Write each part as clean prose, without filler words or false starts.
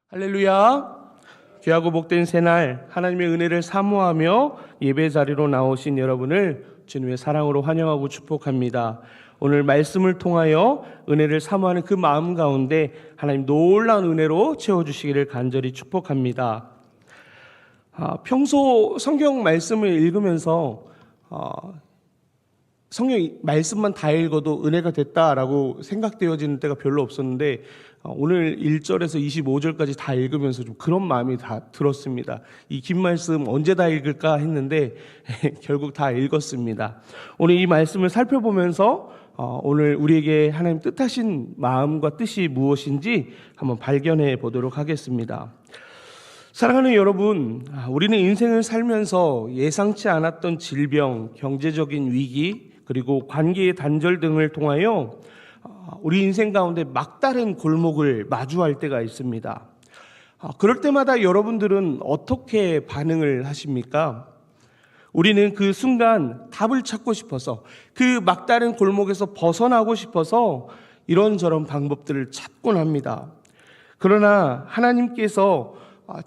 할렐루야. 귀하고 복된 새날 하나님의 은혜를 사모하며 예배 자리로 나오신 여러분을 주님의 사랑으로 환영하고 축복합니다. 오늘 말씀을 통하여 은혜를 사모하는 그 마음 가운데 하나님 놀라운 은혜로 채워주시기를 간절히 축복합니다. 평소 성경 말씀을 읽으면서 성경 말씀만 다 읽어도 은혜가 됐다라고 생각되어지는 때가 별로 없었는데 오늘 1절에서 25절까지 다 읽으면서 좀 그런 마음이 다 들었습니다. 이 긴 말씀 언제 다 읽을까 했는데 결국 다 읽었습니다. 오늘 이 말씀을 살펴보면서 오늘 우리에게 하나님 뜻하신 마음과 뜻이 무엇인지 한번 발견해 보도록 하겠습니다. 사랑하는 여러분, 우리는 인생을 살면서 예상치 않았던 질병, 경제적인 위기, 그리고 관계의 단절 등을 통하여 우리 인생 가운데 막다른 골목을 마주할 때가 있습니다. 그럴 때마다 여러분들은 어떻게 반응을 하십니까? 우리는 그 순간 답을 찾고 싶어서, 그 막다른 골목에서 벗어나고 싶어서 이런저런 방법들을 찾곤 합니다. 그러나 하나님께서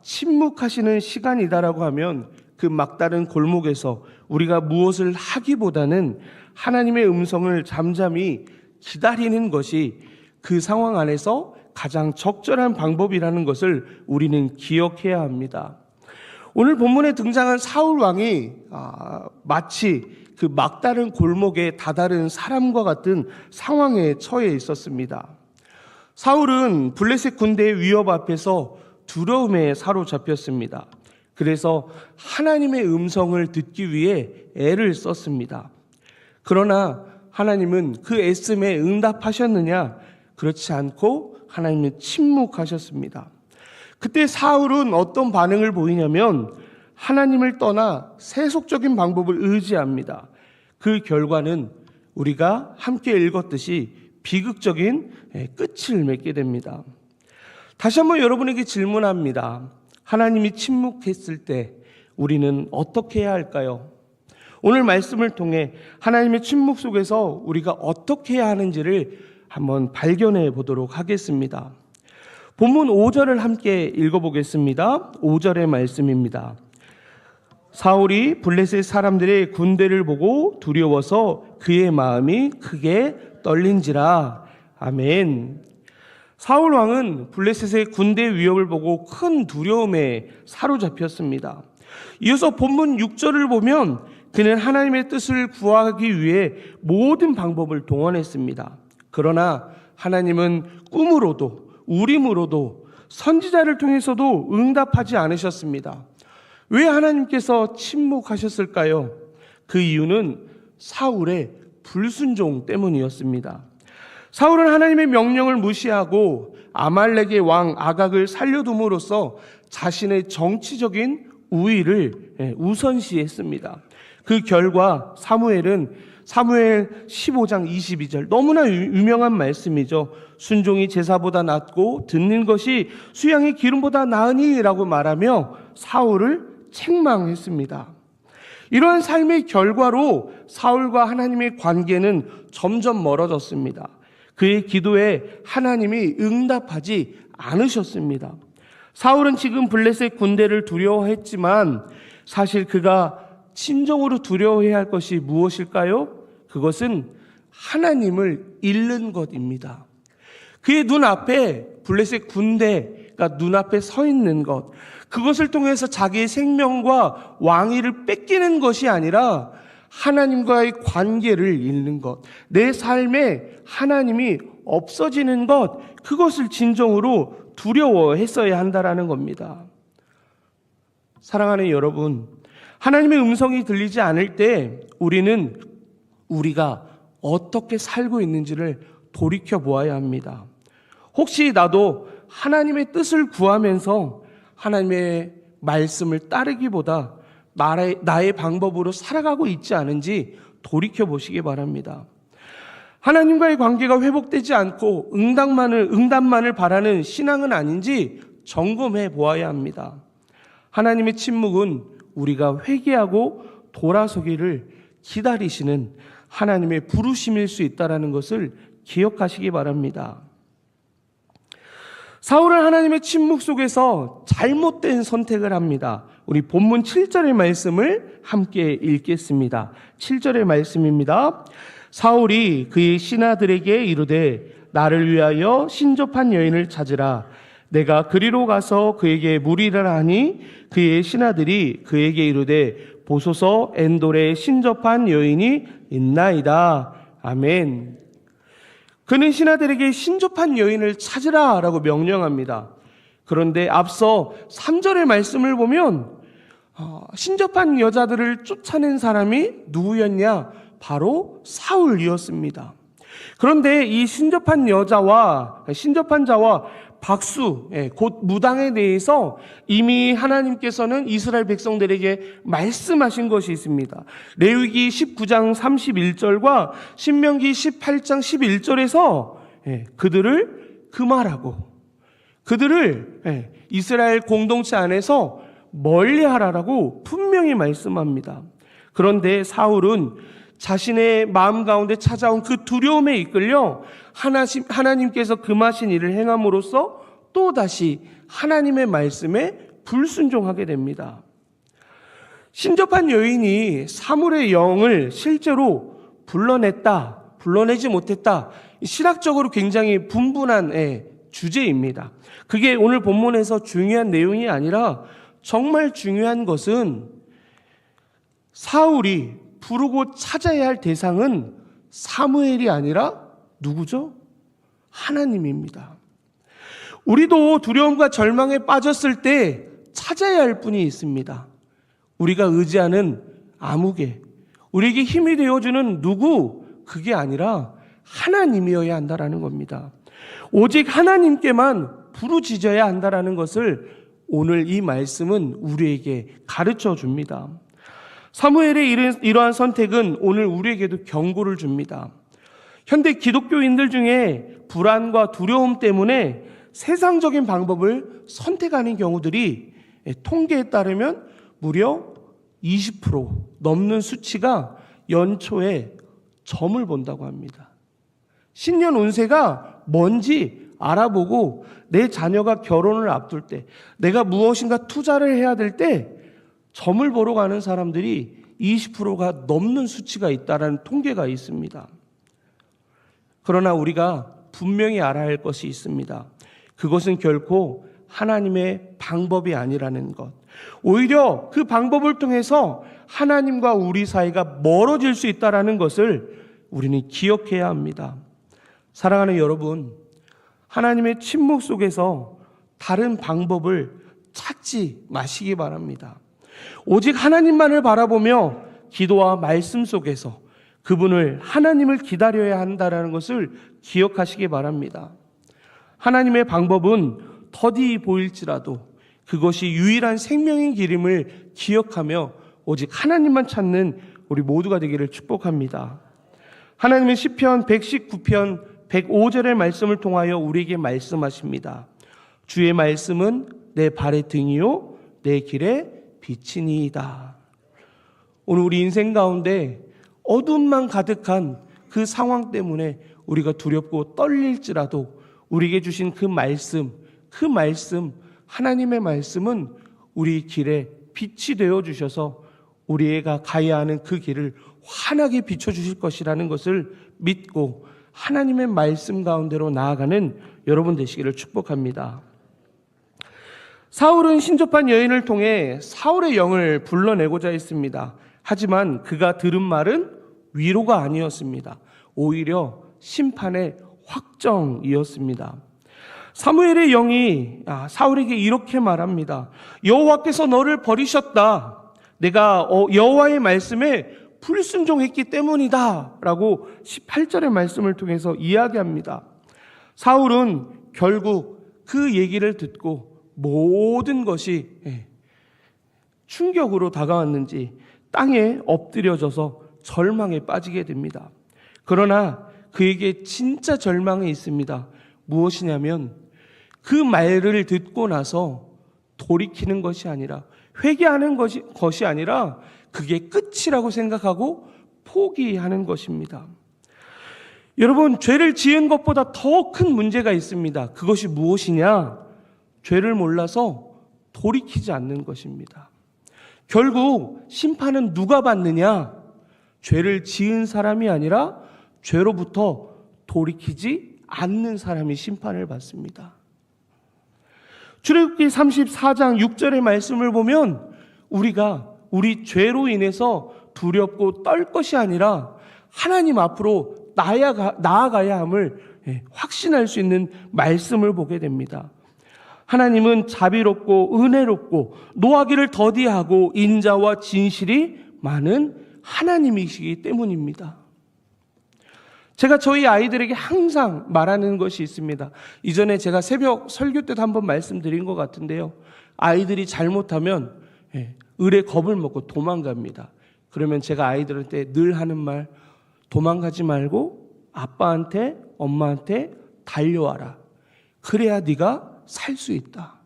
침묵하시는 시간이다라고 하면 그 막다른 골목에서 우리가 무엇을 하기보다는 하나님의 음성을 잠잠히 기다리는 것이 그 상황 안에서 가장 적절한 방법이라는 것을 우리는 기억해야 합니다. 오늘 본문에 등장한 사울 왕이 마치 그 막다른 골목에 다다른 사람과 같은 상황에 처해 있었습니다. 사울은 블레셋 군대의 위협 앞에서 두려움에 사로잡혔습니다. 그래서 하나님의 음성을 듣기 위해 애를 썼습니다. 그러나 하나님은 그 애씀에 응답하셨느냐? 그렇지 않고 하나님은 침묵하셨습니다. 그때 사울은 어떤 반응을 보이냐면 하나님을 떠나 세속적인 방법을 의지합니다. 그 결과는 우리가 함께 읽었듯이 비극적인 끝을 맺게 됩니다. 다시 한번 여러분에게 질문합니다. 하나님이 침묵했을 때 우리는 어떻게 해야 할까요? 오늘 말씀을 통해 하나님의 침묵 속에서 우리가 어떻게 해야 하는지를 한번 발견해 보도록 하겠습니다. 본문 5절을 함께 읽어보겠습니다. 5절의 말씀입니다. 사울이 블레셋 사람들의 군대를 보고 두려워서 그의 마음이 크게 떨린지라. 아멘. 사울 왕은 블레셋의 군대 위협을 보고 큰 두려움에 사로잡혔습니다. 이어서 본문 6절을 보면 그는 하나님의 뜻을 구하기 위해 모든 방법을 동원했습니다. 그러나 하나님은 꿈으로도 우림으로도 선지자를 통해서도 응답하지 않으셨습니다. 왜 하나님께서 침묵하셨을까요? 그 이유는 사울의 불순종 때문이었습니다. 사울은 하나님의 명령을 무시하고 아말렉의 왕 아각을 살려둠으로써 자신의 정치적인 우위를 우선시했습니다. 그 결과 사무엘 15장 22절 너무나 유명한 말씀이죠. 순종이 제사보다 낫고 듣는 것이 수양의 기름보다 나으니 라고 말하며 사울을 책망했습니다. 이러한 삶의 결과로 사울과 하나님의 관계는 점점 멀어졌습니다. 그의 기도에 하나님이 응답하지 않으셨습니다. 사울은 지금 블레셋 군대를 두려워했지만 사실 그가 진정으로 두려워해야 할 것이 무엇일까요? 그것은 하나님을 잃는 것입니다. 그의 눈앞에 블레셋 군대가 눈앞에 서 있는 것, 그것을 통해서 자기의 생명과 왕위를 뺏기는 것이 아니라 하나님과의 관계를 잃는 것, 내 삶에 하나님이 없어지는 것, 그것을 진정으로 두려워했어야 한다라는 겁니다. 사랑하는 여러분, 하나님의 음성이 들리지 않을 때 우리가 어떻게 살고 있는지를 돌이켜 보아야 합니다. 혹시 나도 하나님의 뜻을 구하면서 하나님의 말씀을 따르기보다 나의 방법으로 살아가고 있지 않은지 돌이켜 보시기 바랍니다. 하나님과의 관계가 회복되지 않고 응답만을 바라는 신앙은 아닌지 점검해 보아야 합니다. 하나님의 침묵은 우리가 회개하고 돌아서기를 기다리시는 하나님의 부르심일 수 있다는 것을 기억하시기 바랍니다. 사울은 하나님의 침묵 속에서 잘못된 선택을 합니다. 우리 본문 7절의 말씀을 함께 읽겠습니다. 7절의 말씀입니다. 사울이 그의 신하들에게 이르되 나를 위하여 신접한 여인을 찾으라. 내가 그리로 가서 그에게 물으리라 하니 그의 신하들이 그에게 이르되 보소서 엔돌에 신접한 여인이 있나이다. 아멘. 그는 신하들에게 신접한 여인을 찾으라 라고 명령합니다. 그런데 앞서 3절의 말씀을 보면 신접한 여자들을 쫓아낸 사람이 누구였냐? 바로 사울이었습니다. 그런데 이 신접한 자와 박수, 곧 무당에 대해서 이미 하나님께서는 이스라엘 백성들에게 말씀하신 것이 있습니다. 레위기 19장 31절과 신명기 18장 11절에서 그들을 금하라고, 그들을 이스라엘 공동체 안에서 멀리하라라고 분명히 말씀합니다. 그런데 사울은 자신의 마음 가운데 찾아온 그 두려움에 이끌려 하나님께서 금하신 일을 행함으로써 또다시 하나님의 말씀에 불순종하게 됩니다. 신접한 여인이 사물의 영을 실제로 불러내지 못했다. 신학적으로 굉장히 분분한 주제입니다. 그게 오늘 본문에서 중요한 내용이 아니라 정말 중요한 것은 사울이 부르고 찾아야 할 대상은 사무엘이 아니라 누구죠? 하나님입니다. 우리도 두려움과 절망에 빠졌을 때 찾아야 할 분이 있습니다. 우리가 의지하는 아무개, 우리에게 힘이 되어주는 누구, 그게 아니라 하나님이어야 한다라는 겁니다. 오직 하나님께만 부르짖어야 한다라는 것을 오늘 이 말씀은 우리에게 가르쳐 줍니다. 사무엘의 이러한 선택은 오늘 우리에게도 경고를 줍니다. 현대 기독교인들 중에 불안과 두려움 때문에 세상적인 방법을 선택하는 경우들이 통계에 따르면 무려 20% 넘는 수치가 연초에 점을 본다고 합니다. 신년 운세가 뭔지 알아보고 내 자녀가 결혼을 앞둘 때, 내가 무엇인가 투자를 해야 될 때 점을 보러 가는 사람들이 20%가 넘는 수치가 있다는 통계가 있습니다. 그러나 우리가 분명히 알아야 할 것이 있습니다. 그것은 결코 하나님의 방법이 아니라는 것. 오히려 그 방법을 통해서 하나님과 우리 사이가 멀어질 수 있다는 것을 우리는 기억해야 합니다. 사랑하는 여러분, 하나님의 침묵 속에서 다른 방법을 찾지 마시기 바랍니다. 오직 하나님만을 바라보며 기도와 말씀 속에서 그분을, 하나님을 기다려야 한다는 것을 기억하시기 바랍니다. 하나님의 방법은 더디 보일지라도 그것이 유일한 생명인 길임을 기억하며 오직 하나님만 찾는 우리 모두가 되기를 축복합니다. 하나님은 시편 119편 105절의 말씀을 통하여 우리에게 말씀하십니다. 주의 말씀은 내 발의 등이요 내 길의 빛이니이다. 오늘 우리 인생 가운데 어둠만 가득한 그 상황 때문에 우리가 두렵고 떨릴지라도 우리에게 주신 그 말씀, 하나님의 말씀은 우리 길에 빛이 되어 주셔서 우리가 가야 하는 그 길을 환하게 비춰주실 것이라는 것을 믿고 하나님의 말씀 가운데로 나아가는 여러분 되시기를 축복합니다. 사울은 신접한 여인을 통해 사울의 영을 불러내고자 했습니다. 하지만 그가 들은 말은 위로가 아니었습니다. 오히려 심판의 확정이었습니다. 사무엘의 영이 사울에게 이렇게 말합니다. 여호와께서 너를 버리셨다. 내가 여호와의 말씀에 불순종했기 때문이다 라고 18절의 말씀을 통해서 이야기합니다. 사울은 결국 그 얘기를 듣고 모든 것이 충격으로 다가왔는지 땅에 엎드려져서 절망에 빠지게 됩니다. 그러나 그에게 진짜 절망이 있습니다. 무엇이냐면 그 말을 듣고 나서 돌이키는 것이 아니라, 회개하는 것이 아니라 그게 끝이라고 생각하고 포기하는 것입니다. 여러분, 죄를 지은 것보다 더 큰 문제가 있습니다. 그것이 무엇이냐? 죄를 몰라서 돌이키지 않는 것입니다. 결국 심판은 누가 받느냐? 죄를 지은 사람이 아니라 죄로부터 돌이키지 않는 사람이 심판을 받습니다. 출애굽기 34장 6절의 말씀을 보면 우리가 우리 죄로 인해서 두렵고 떨 것이 아니라 하나님 앞으로 나아가야 함을 확신할 수 있는 말씀을 보게 됩니다. 하나님은 자비롭고 은혜롭고 노하기를 더디하고 인자와 진실이 많은 하나님이시기 때문입니다. 제가 저희 아이들에게 항상 말하는 것이 있습니다. 이전에 제가 새벽 설교 때도 한번 말씀드린 것 같은데요. 아이들이 잘못하면 을의 겁을 먹고 도망갑니다. 그러면 제가 아이들한테 늘 하는 말, 도망가지 말고 아빠한테, 엄마한테 달려와라. 그래야 네가 살 수 있다.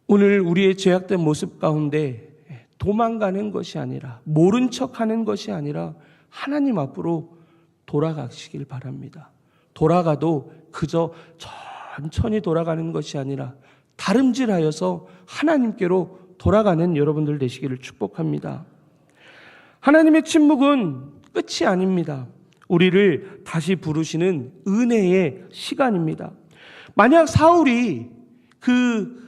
오늘 우리의 죄악된 모습 가운데 도망가는 것이 아니라, 모른 척하는 것이 아니라 하나님 앞으로 돌아가시길 바랍니다. 돌아가도 그저 천천히 돌아가는 것이 아니라 다름질하여서 하나님께로 돌아가는 여러분들 되시기를 축복합니다. 하나님의 침묵은 끝이 아닙니다. 우리를 다시 부르시는 은혜의 시간입니다. 만약 사울이 그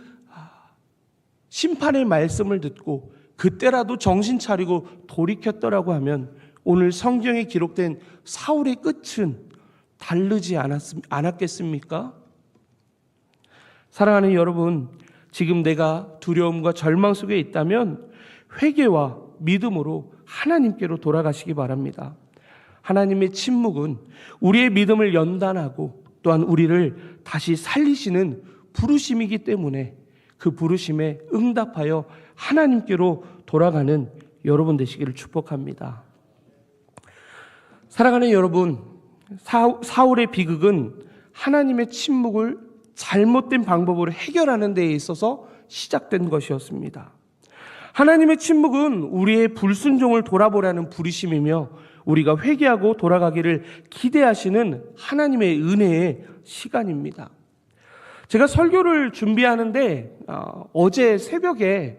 심판의 말씀을 듣고 그때라도 정신 차리고 돌이켰더라고 하면 오늘 성경에 기록된 사울의 끝은 다르지 않았겠습니까? 사랑하는 여러분, 지금 내가 두려움과 절망 속에 있다면 회개와 믿음으로 하나님께로 돌아가시기 바랍니다. 하나님의 침묵은 우리의 믿음을 연단하고 또한 우리를 다시 살리시는 부르심이기 때문에 그 부르심에 응답하여 하나님께로 돌아가는 여러분 되시기를 축복합니다. 사랑하는 여러분, 사울의 비극은 하나님의 침묵을 잘못된 방법으로 해결하는 데에 있어서 시작된 것이었습니다. 하나님의 침묵은 우리의 불순종을 돌아보라는 부르심이며 우리가 회개하고 돌아가기를 기대하시는 하나님의 은혜의 시간입니다. 제가 설교를 준비하는데 어제 새벽에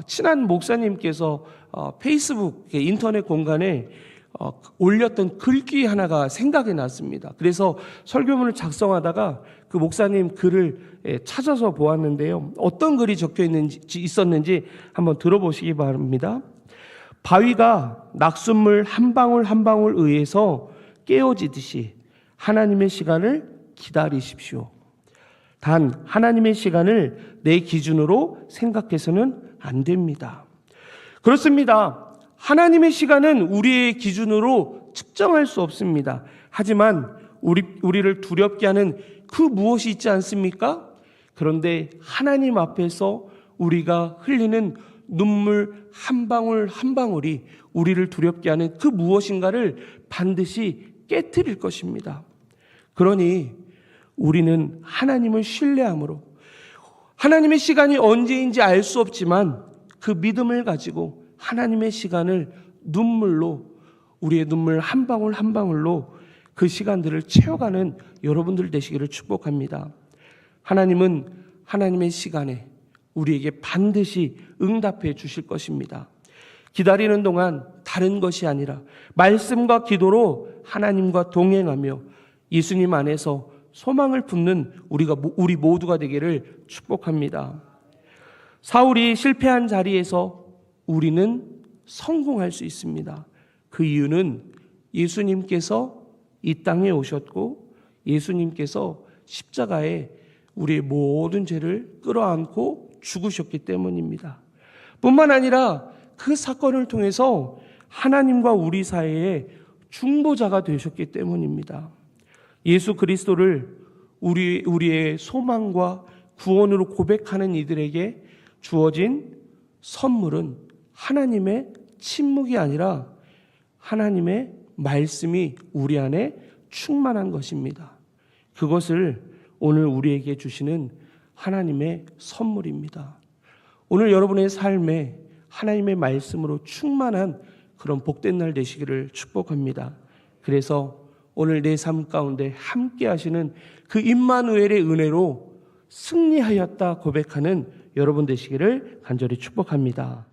친한 목사님께서 페이스북 인터넷 공간에 올렸던 글귀 하나가 생각이 났습니다. 그래서 설교문을 작성하다가 그 목사님 글을 찾아서 보았는데요. 어떤 글이 적혀 있었는지 한번 들어보시기 바랍니다. 바위가 낙숫물 한 방울 한 방울 의해서 깨어지듯이 하나님의 시간을 기다리십시오. 단 하나님의 시간을 내 기준으로 생각해서는 안 됩니다. 그렇습니다. 하나님의 시간은 우리의 기준으로 측정할 수 없습니다. 하지만 우리를 두렵게 하는 그 무엇이 있지 않습니까? 그런데 하나님 앞에서 우리가 흘리는 눈물 한 방울 한 방울이 우리를 두렵게 하는 그 무엇인가를 반드시 깨트릴 것입니다. 그러니 우리는 하나님을 신뢰함으로 하나님의 시간이 언제인지 알 수 없지만 그 믿음을 가지고 하나님의 시간을 눈물로, 우리의 눈물 한 방울 한 방울로 그 시간들을 채워가는 여러분들 되시기를 축복합니다. 하나님은 하나님의 시간에 우리에게 반드시 응답해 주실 것입니다. 기다리는 동안 다른 것이 아니라 말씀과 기도로 하나님과 동행하며 예수님 안에서 소망을 품는 우리 모두가 되기를 축복합니다. 사울이 실패한 자리에서 우리는 성공할 수 있습니다. 그 이유는 예수님께서 이 땅에 오셨고 예수님께서 십자가에 우리의 모든 죄를 끌어안고 죽으셨기 때문입니다. 뿐만 아니라 그 사건을 통해서 하나님과 우리 사이에 중보자가 되셨기 때문입니다. 예수 그리스도를 우리의 소망과 구원으로 고백하는 이들에게 주어진 선물은 하나님의 침묵이 아니라 하나님의 말씀이 우리 안에 충만한 것입니다. 그것을 오늘 우리에게 주시는 하나님의 선물입니다. 오늘 여러분의 삶에 하나님의 말씀으로 충만한 그런 복된 날 되시기를 축복합니다. 그래서 오늘 내 삶 가운데 함께 하시는 그 임마누엘의 은혜로 승리하였다 고백하는 여러분 되시기를 간절히 축복합니다.